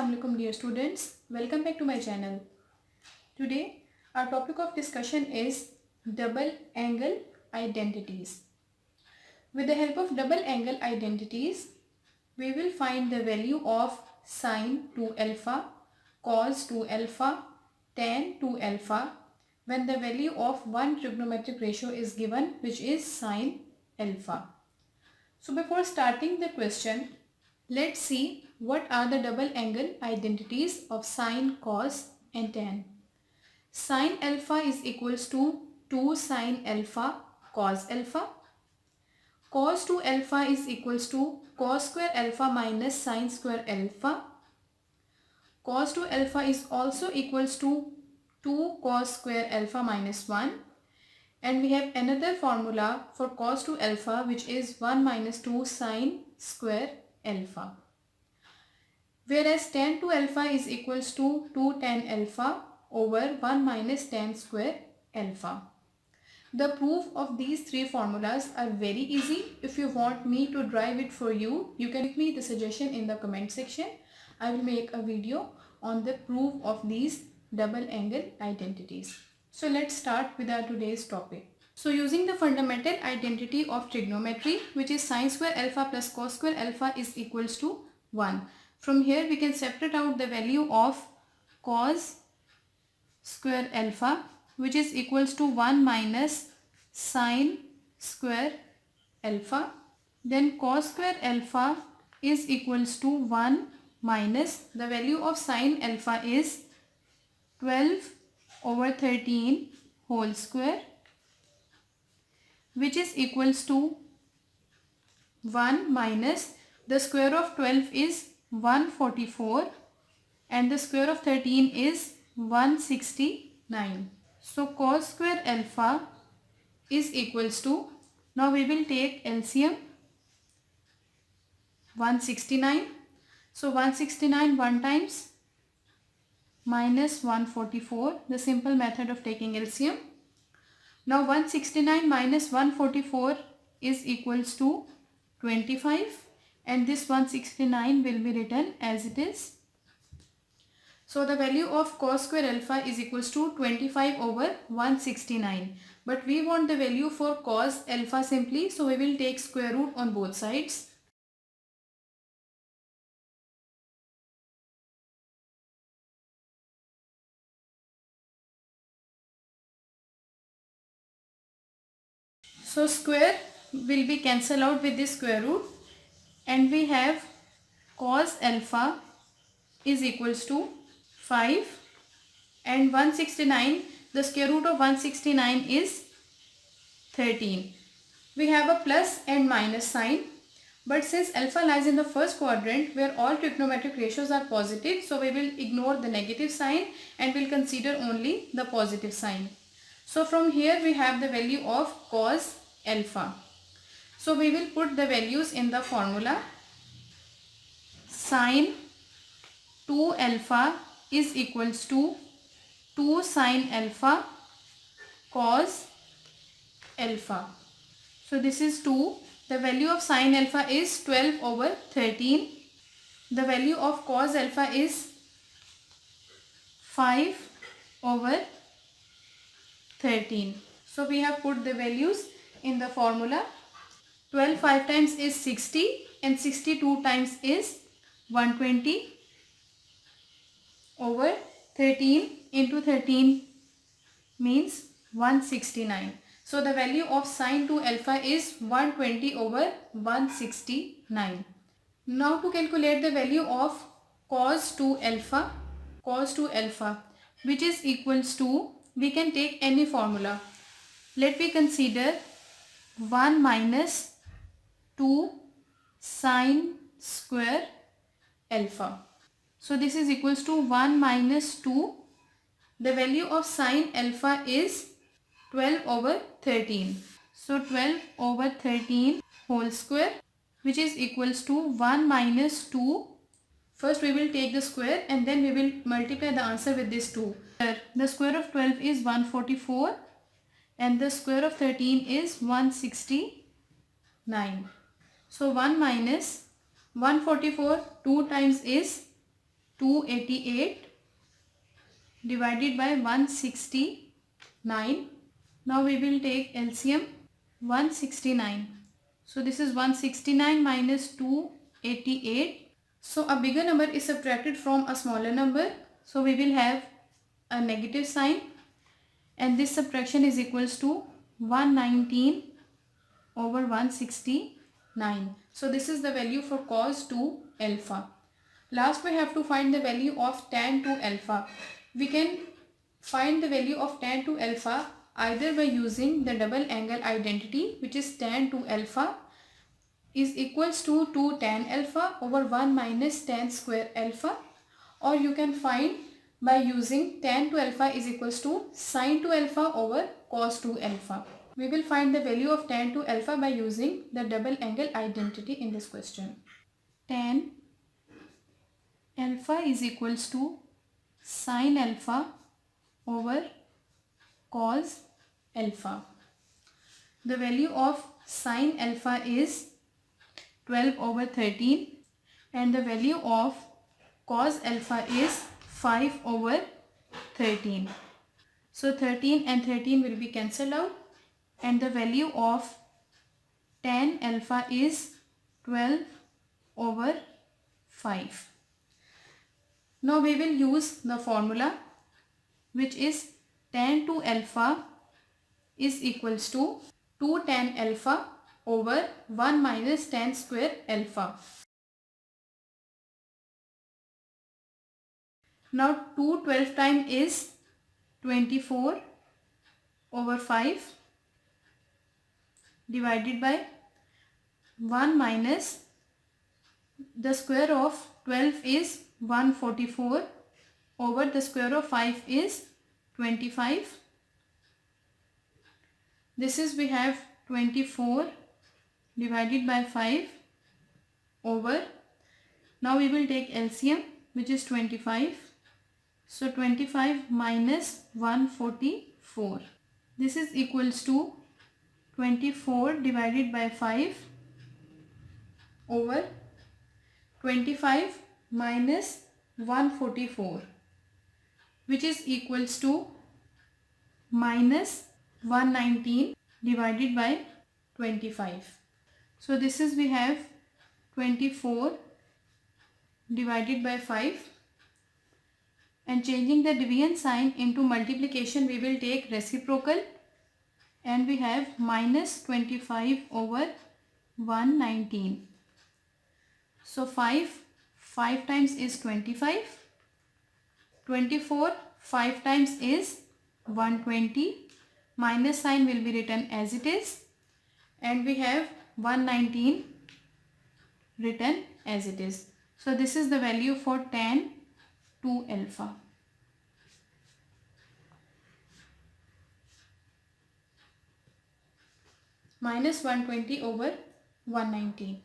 Assalamualaikum dear students, welcome back to my channel. Today our topic of discussion is double angle identities. With the help of double angle identities, we will find the value of sine 2 alpha, cos 2 alpha, tan 2 alpha when the value of one trigonometric ratio is given, which is sine alpha. So before starting the question, let's see what are the double angle identities of sine, cos and tan. Sine alpha is equals to 2 sine alpha cos alpha. Cos 2 alpha is equals to cos square alpha minus sine square alpha. Cos 2 alpha is also equals to 2 cos square alpha minus 1. And we have another formula for cos 2 alpha, which is 1 minus 2 sine square alpha. Whereas tan 2 alpha is equals to 2 tan alpha over 1 minus tan square alpha. The proof of these three formulas are very easy. If you want me to drive it for you, you can give me the suggestion in the comment section. I will make a video on the proof of these double angle identities. So let's start with our today's topic. So using the fundamental identity of trigonometry, which is sine square alpha plus cos square alpha is equals to 1. From here we can separate out the value of cos square alpha, which is equals to 1 minus sine square alpha. Then cos square alpha is equals to 1 minus the value of sine alpha is 12 over 13 whole square, which is equals to 1 minus the square of 12 is 144 and the square of 13 is 169. So cos square alpha is equals to, now we will take LCM, 169. So 169 1 times minus 144, the simple method of taking LCM. Now 169 minus 144 is equals to 25, and this 169 will be written as it is. So the value of cos square alpha is equals to 25 over 169. But we want the value for cos alpha simply, so we will take square root on both sides. So square will be cancelled out with this square root, and we have cos alpha is equals to 5, and 169, the square root of 169 is 13. We have a plus and minus sign, but since alpha lies in the first quadrant where all trigonometric ratios are positive, so we will ignore the negative sign and will consider only the positive sign. So from here we have the value of cos alpha. So we will put the values in the formula. Sine 2 alpha is equals to 2 sine alpha cos alpha. So this is 2. The value of sine alpha is 12 over 13. The value of cos alpha is 5 over 13. So we have put the values in the formula. 12 5 times is 60 and 62 times is 120 over 13 into 13 means 169. So the value of sine 2 alpha is 120 over 169. Now to calculate the value of cos 2 alpha, which is equals to, we can take any formula. Let me consider 1 minus 2 sine square alpha. So this is equals to 1 minus 2. The value of sine alpha is 12 over 13. So 12 over 13 whole square, which is equals to 1 minus 2. First we will take the square and then we will multiply the answer with this 2. The square of 12 is 144 and the square of 13 is 169. So 1 minus 144 2 times is 288 divided by 169. Now we will take LCM 169. So this is 169 minus 288. So a bigger number is subtracted from a smaller number. So we will have a negative sign, and this subtraction is equals to 119 over 169. So this is the value for cos 2 alpha. Last we have to find the value of tan 2 alpha. We can find the value of tan 2 alpha either by using the double angle identity, which is tan 2 alpha is equals to 2 tan alpha over 1 minus tan square alpha, or you can find by using tan 2 alpha is equals to sin 2 alpha over cos 2 alpha. We will find the value of tan 2 alpha by using the double angle identity in this question. Tan alpha is equals to sin alpha over cos alpha. The value of sin alpha is 12 over 13 and the value of cos alpha is 5 over 13. So 13 and 13 will be cancelled out, and the value of tan alpha is 12 over 5. Now we will use the formula, which is tan 2 alpha is equals to 2 tan alpha over 1 minus tan square alpha. Now 2 12 time is 24 over 5 divided by 1 minus the square of 12 is 144 over the square of 5 is 25. This is we have 24 divided by 5 over, now we will take LCM, which is 25. So 25 minus 144. This is equals to 24 divided by 5 over 25 minus 144, which is equals to minus 119 divided by 25. So this is we have 24 divided by 5, and changing the division sign into multiplication we will take reciprocal, and we have minus 25 over 119. So 5 times is 25, 24 5 times is 120, minus sign will be written as it is, and we have 119 written as it is. So this is the value for tan 2 alpha. Minus 120 over 119.